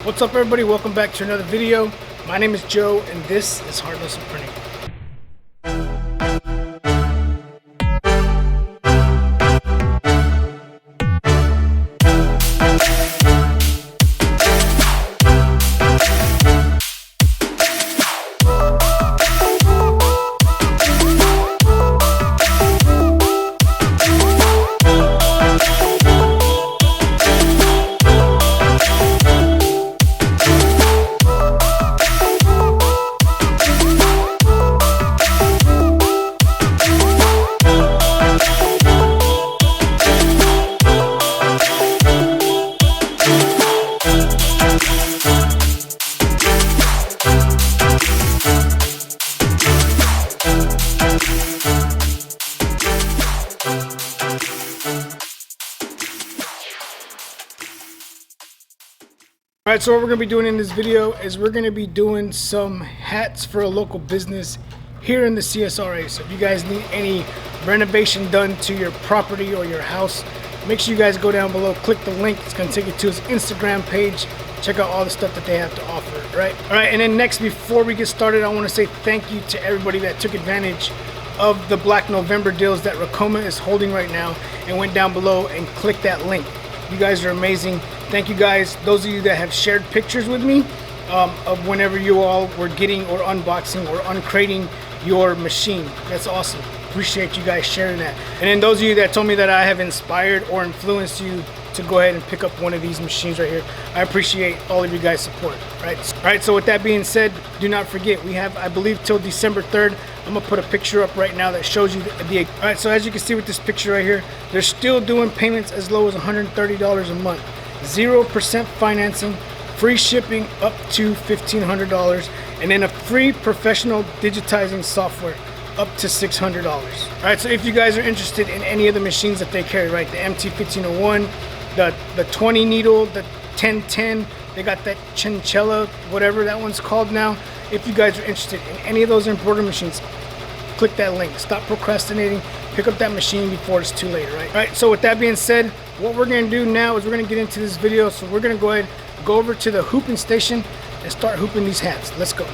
What's up, everybody? Welcome back to another video. My name is Joe and this is Hard Lesson Printing. Alright, so what we're going to be doing in this video is we're going to be doing some hats for a local business here in the CSRA. So if you guys need any renovation done to your property or your house, make sure you guys go down below, click the link. It's going to take you to his Instagram page. Check out all the stuff that they have to offer, right? Alright, and then next, before we get started, I want to say thank you to everybody that took advantage of the Black November deals that Ricoma is holding right now and went down below and clicked that link. You guys are amazing. Thank you guys. Those of you that have shared pictures with me of whenever you all were getting or unboxing or uncrating your machine. That's awesome. Appreciate you guys sharing that. And then those of you that told me that I have inspired or influenced you to go ahead and pick up one of these machines right here, I appreciate all of you guys' support. Right, so with that being said, do not forget, we have, I believe, till December 3rd. I'm gonna put a picture up right now that shows you the all right, so as you can see with this picture right here, they're still doing payments as low as $130 a month, 0% financing, free shipping up to $1,500, and then a free professional digitizing software up to $600. All right, so if you guys are interested in any of the machines that they carry, right, the MT1501, the 20 needle, the 1010, they got that chinchilla, whatever that one's called now. If you guys are interested in any of those embroidery machines, click that link. Stop procrastinating. Pick up that machine before it's too late, right? All right, so with that being said, what we're going to do now is we're going to get into this video. So we're going to go ahead, go over to the hooping station and start hooping these hats. Let's go. All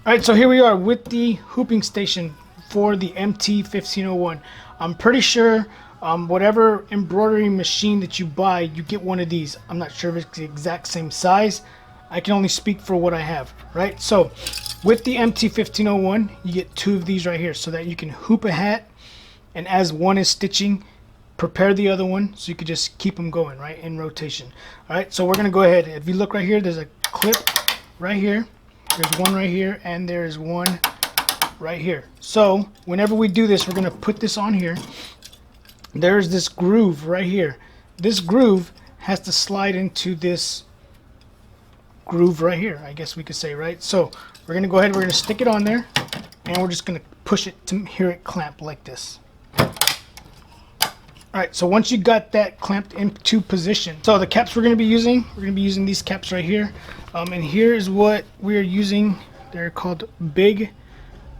right, so here we are with the hooping station for the MT1501. I'm pretty sure whatever embroidery machine that you buy, you get one of these. I'm not sure if it's the exact same size. I can only speak for what I have, right? So with the MT1501, you get two of these right here so that you can hoop a hat, and as one is stitching, prepare the other one so you can just keep them going, right, in rotation. All right, so we're gonna go ahead. If you look right here, there's a clip right here, there's one right here, and there's one right here. So whenever we do this, we're gonna put this on here. There's this groove right here. This groove has to slide into this groove right here, I guess we could say, right? So we're gonna go ahead, we're gonna stick it on there, and we're just gonna push it to hear it clamp like this. All right, so once you got that clamped into position, so the caps we're gonna be using these caps right here, and here is what we're using. They're called Big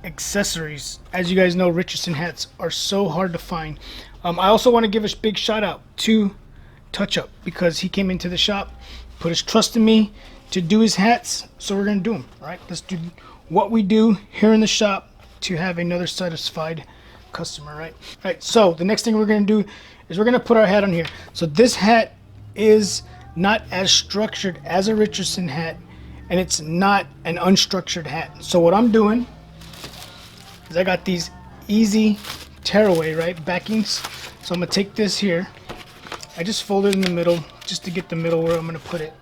Accessories. As you guys know, Richardson hats are so hard to find. I also want to give a big shout out to Touch Up, because he came into the shop, put his trust in me to do his hats, so we're gonna do them. All right, let's do what we do here in the shop to have another satisfied customer, right? All right, so the next thing we're gonna do is we're gonna put our hat on here. So this hat is not as structured as a Richardson hat, and it's not an unstructured hat. So what I'm doing is I got these easy tearaway, right, backings. So I'm gonna take this here, I just fold it in the middle just to get the middle where I'm gonna put it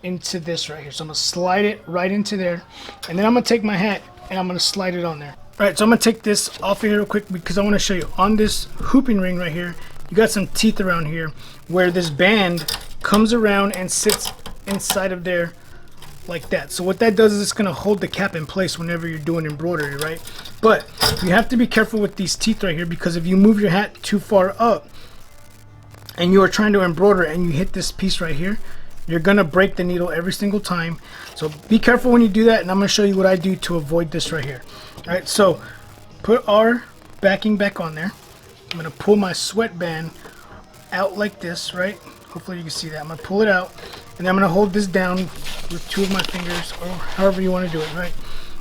into this right here. So I'm gonna slide it right into there, and then I'm gonna take my hat and I'm gonna slide it on there. All right, so I'm gonna take this off of here real quick because I want to show you on this hooping ring right here, you got some teeth around here where this band comes around and sits inside of there like that. So what that does is it's gonna hold the cap in place whenever you're doing embroidery, right? But you have to be careful with these teeth right here, because if you move your hat too far up and you are trying to embroider and you hit this piece right here, you're gonna break the needle every single time. So be careful when you do that, and I'm gonna show you what I do to avoid this right here. All right, so put our backing back on there. I'm gonna pull my sweatband out like this, right? Hopefully you can see that. I'm gonna pull it out, And I'm going to hold this down with 2 of my fingers, or however you want to do it, right?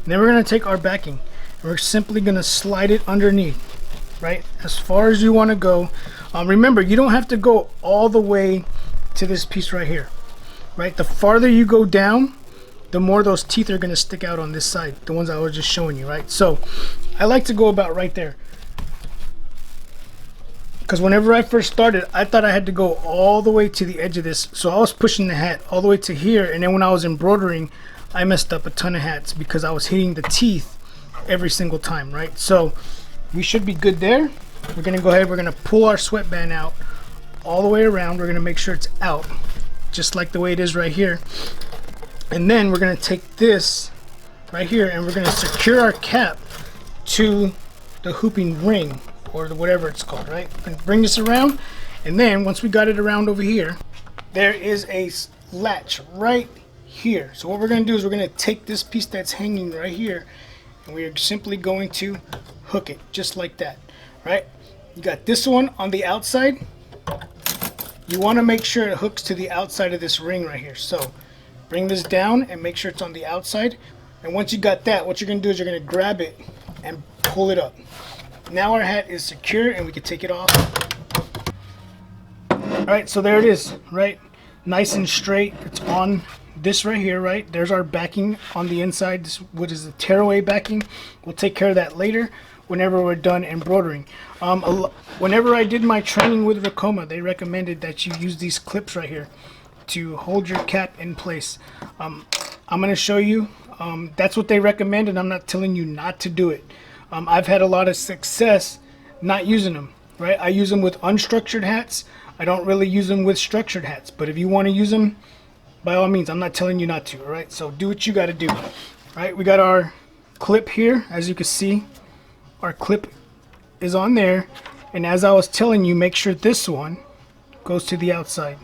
And then we're going to take our backing and we're simply going to slide it underneath, right, as far as you want to go. Remember, you don't have to go all the way to this piece right here, right? The farther you go down, the more those teeth are going to stick out on this side, the ones I was just showing you, right? So I like to go about right there, because whenever I first started, I thought I had to go all the way to the edge of this. So I was pushing the hat all the way to here, and then when I was embroidering, I messed up a ton of hats because I was hitting the teeth every single time, right? So we should be good there. We're gonna go ahead, we're gonna pull our sweatband out all the way around. We're gonna make sure it's out, just like the way it is right here. And then we're gonna take this right here and we're gonna secure our cap to the hooping ring, or whatever it's called, right? We're gonna bring this around, and then once we got it around over here, there is a latch right here. So what we're gonna do is we're gonna take this piece that's hanging right here, and we are simply going to hook it just like that, right? You got this one on the outside. You want to make sure it hooks to the outside of this ring right here. So bring this down and make sure it's on the outside. And once you got that, what you're gonna do is you're gonna grab it and pull it up. Now our hat is secure and we can take it off. All right, so there it is, right? Nice and straight. It's on this right here, right? There's our backing on the inside. This, what is the tearaway backing? We'll take care of that later whenever we're done embroidering. Whenever I did my training with Ricoma, they recommended that you use these clips right here to hold your cap in place. I'm going to show you. That's what they recommend, and I'm not telling you not to do it. I've had a lot of success not using them, right? I use them with unstructured hats. I don't really use them with structured hats, but if you want to use them, by all means, I'm not telling you not to, all right? So do what you got to do. All right, we got our clip here. As you can see, our clip is on there, and as I was telling you, make sure this one goes to the outside.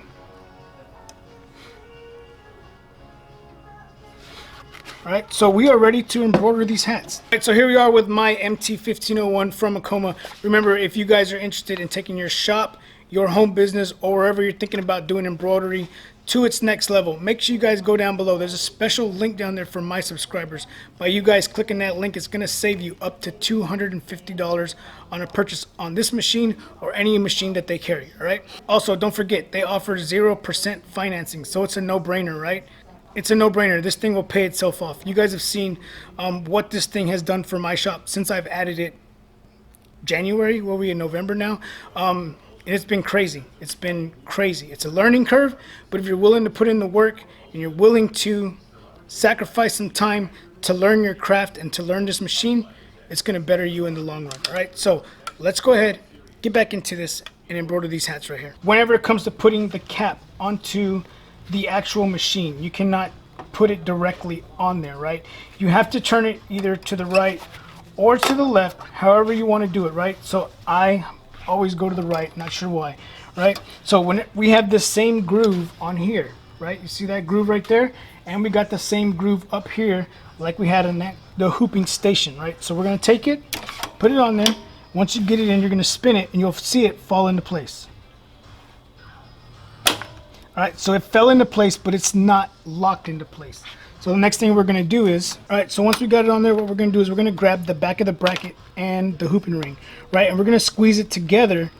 All right, so we are ready to embroider these hats. All right, so here we are with my MT1501 from Ricoma. Remember, if you guys are interested in taking your shop, your home business, or wherever you're thinking about doing embroidery to its next level, make sure you guys go down below. There's a special link down there for my subscribers. By you guys clicking that link, it's going to save you up to $250 on a purchase on this machine or any machine that they carry. All right. Also, don't forget, they offer 0% financing, so it's a no-brainer, right? It's a no-brainer. This thing will pay itself off. You guys have seen what this thing has done for my shop since I've added it January. What are we in November now? And it's been crazy. It's been crazy. It's a learning curve, but if you're willing to put in the work and you're willing to sacrifice some time to learn your craft and to learn this machine, it's going to better you in the long run. All right, so let's go ahead, get back into this and embroider these hats right here. Whenever it comes to putting the cap onto the actual machine, you cannot put it directly on there, right? You have to turn it either to the right or to the left, however you want to do it, right? So I always go to the right, not sure why, right? So when we have the same groove on here, right? You see that groove right there? And we got the same groove up here like we had in the hooping station, right? So we're going to take it, put it on there. Once you get it in, you're going to spin it and you'll see it fall into place. All right, so it fell into place, but it's not locked into place. So the next thing we're going to do is, all right, so once we got it on there, what we're going to do is we're going to grab the back of the bracket and the hooping ring, right? And we're going to squeeze it together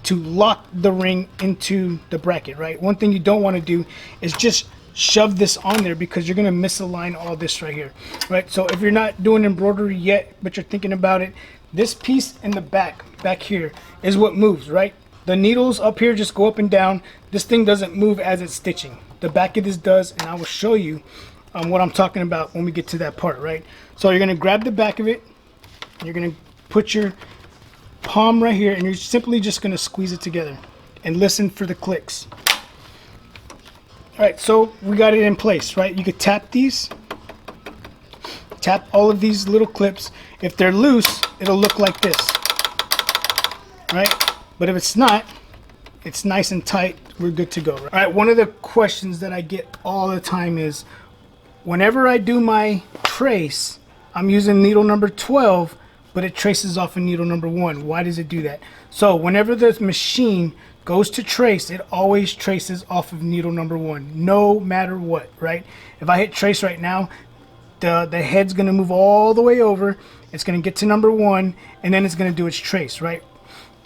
to lock the ring into the bracket, right? One thing you don't want to do is just shove this on there because you're going to misalign all this right here, right? So if you're not doing embroidery yet, but you're thinking about it, this piece in the back here is what moves, right? The needles up here just go up and down. This thing doesn't move as it's stitching. The back of this does, and I will show you what I'm talking about when we get to that part, right? So you're going to grab the back of it, you're going to put your palm right here, and you're simply just going to squeeze it together and listen for the clicks. All right, so we got it in place, right? You could tap these, tap all of these little clips. If they're loose, it'll look like this, right? But if it's not, it's nice and tight, we're good to go. All right, one of the questions that I get all the time is, whenever I do my trace, I'm using needle number 12, but it traces off of needle number 1. Why does it do that? So whenever the machine goes to trace, it always traces off of needle number 1, no matter what, right? If I hit trace right now, the head's going to move all the way over. It's going to get to number 1, and then it's going to do its trace, right?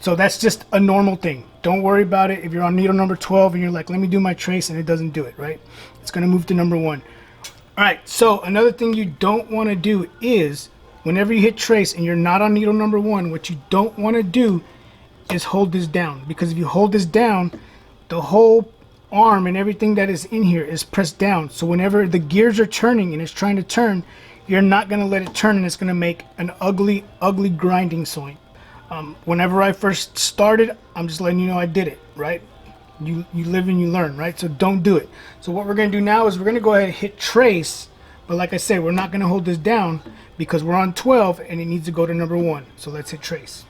So that's just a normal thing. Don't worry about it. If you're on needle number 12 and you're like, let me do my trace, and it doesn't do it, right? It's going to move to number 1. All right, so another thing you don't want to do is whenever you hit trace and you're not on needle number 1, what you don't want to do is hold this down, because if you hold this down, the whole arm and everything that is in here is pressed down. So whenever the gears are turning and it's trying to turn, you're not going to let it turn, and it's going to make an ugly grinding sound. Whenever I first started, I'm just letting you know I did it, right? You live and you learn, right? So don't do it. So what we're going to do now is we're going to go ahead and hit trace, but like I said, we're not going to hold this down because we're on 12 and it needs to go to number 1. So let's hit trace.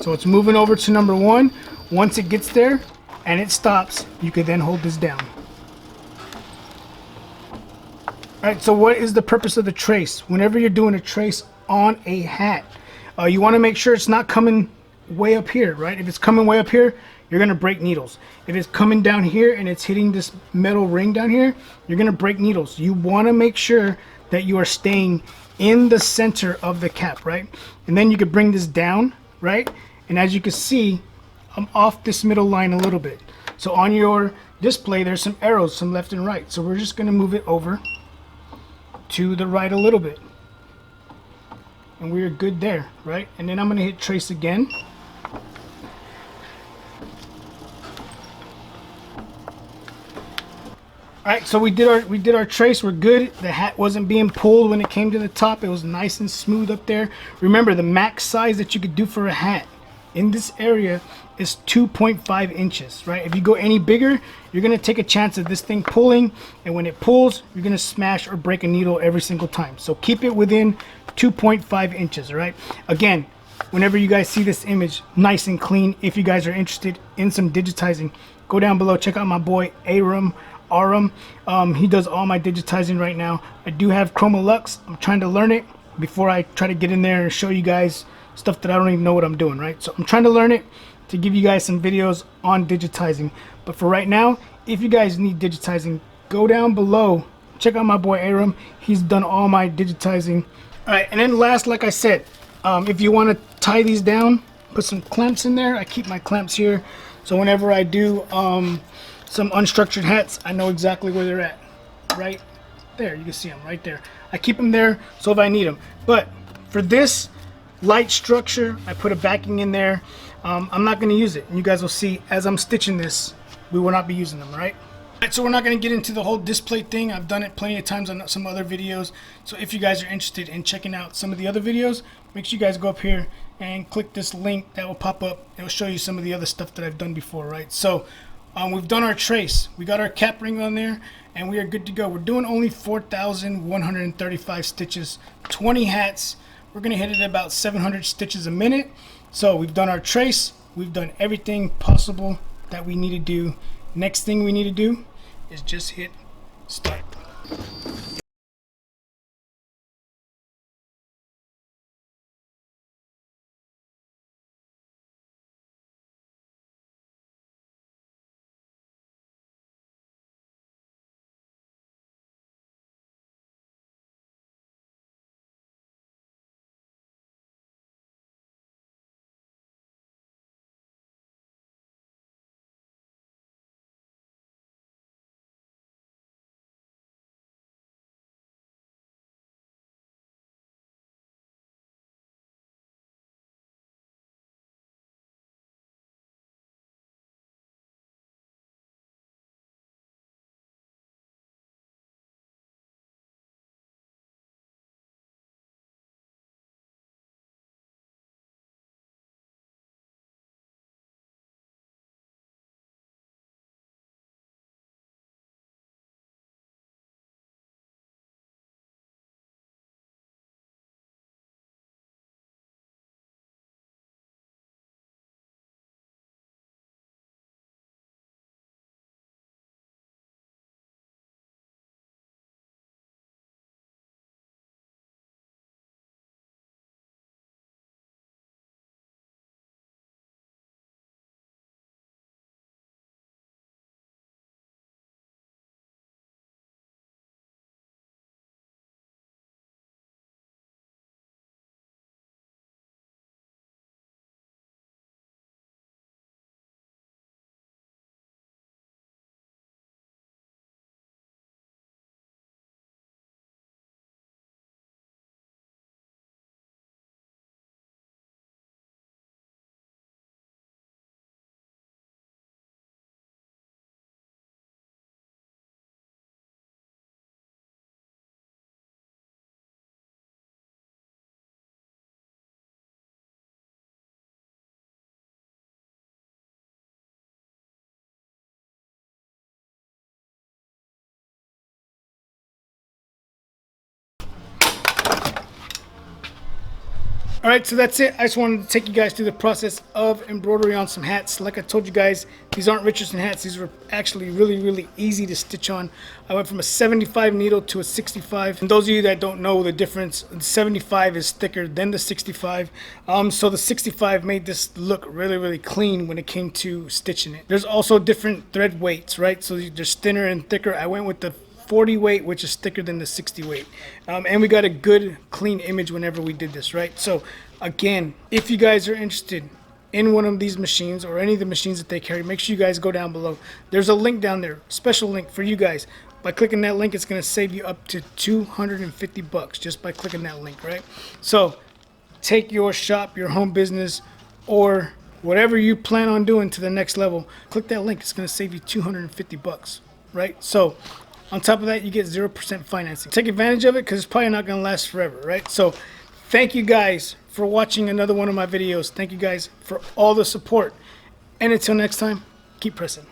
So it's moving over to number 1. Once it gets there and it stops, you can then hold this down. Alright, so what is the purpose of the trace? Whenever you're doing a trace on a hat, you want to make sure it's not coming way up here, right? If it's coming way up here, you're going to break needles. If it's coming down here and it's hitting this metal ring down here, you're going to break needles. You want to make sure that you are staying in the center of the cap, right? And then you can bring this down, right? And as you can see, I'm off this middle line a little bit. So on your display, there's some arrows, some left and right. So we're just going to move it over to the right a little bit. And we're good there, right? And then I'm going to hit trace again. Alright, so we did our trace. We're good. The hat wasn't being pulled when it came to the top. It was nice and smooth up there. Remember, the max size that you could do for a hat in this area is 2.5 inches, right? If you go any bigger, you're going to take a chance of this thing pulling, and when it pulls, you're going to smash or break a needle every single time. So keep it within 2.5 inches, all right? Again, whenever you guys see this image nice and clean, if you guys are interested in some digitizing, go down below, check out my boy Aram. He does all my digitizing right now. I do have Chroma Lux. I'm trying to learn it before I try to get in there and show you guys stuff that I don't even know what I'm doing, right? So I'm trying to learn it to give you guys some videos on digitizing. But for right now, if you guys need digitizing, go down below, check out my boy Aram. He's done all my digitizing. All right, and then last, like I said, if you want to tie these down, put some clamps in there. I keep my clamps here, so whenever I do some unstructured hats, I know exactly where they're at. Right there, you can see them right there. I keep them there so if I need them. But for this light structure, I put a backing in there. I'm not going to use it, and you guys will see as I'm stitching this, we will not be using them, right? Alright, so we're not going to get into the whole display thing. I've done it plenty of times on some other videos. So if you guys are interested in checking out some of the other videos, make sure you guys go up here and click this link that will pop up. It will show you some of the other stuff that I've done before, right? So we've done our trace. We got our cap ring on there, and we are good to go. We're doing only 4,135 stitches, 20 hats. We're going to hit it at about 700 stitches a minute. So we've done our trace. We've done everything possible that we need to do. Next thing we need to do is just hit start. All right, so that's it. I just wanted to take you guys through the process of embroidery on some hats. Like I told you guys, these aren't Richardson hats. These were actually really easy to stitch on. I went from a 75 needle to a 65. And those of you that don't know the difference, the 75 is thicker than the 65. So the 65 made this look really clean when it came to stitching it. There's also different thread weights, right? So there's thinner and thicker. I went with the 40 weight, which is thicker than the 60 weight, and we got a good clean image whenever we did this, right? So again, if you guys are interested in one of these machines or any of the machines that they carry, make sure you guys go down below. There's a link down there, special link for you guys. By clicking that link, it's going to save you up to $250 just by clicking that link, right? So take your shop, your home business, or whatever you plan on doing to the next level, click that link. It's going to save you $250, right? So on top of that, you get 0% financing. Take advantage of it because it's probably not going to last forever, right? So thank you guys for watching another one of my videos. Thank you guys for all the support. And until next time, keep pressing.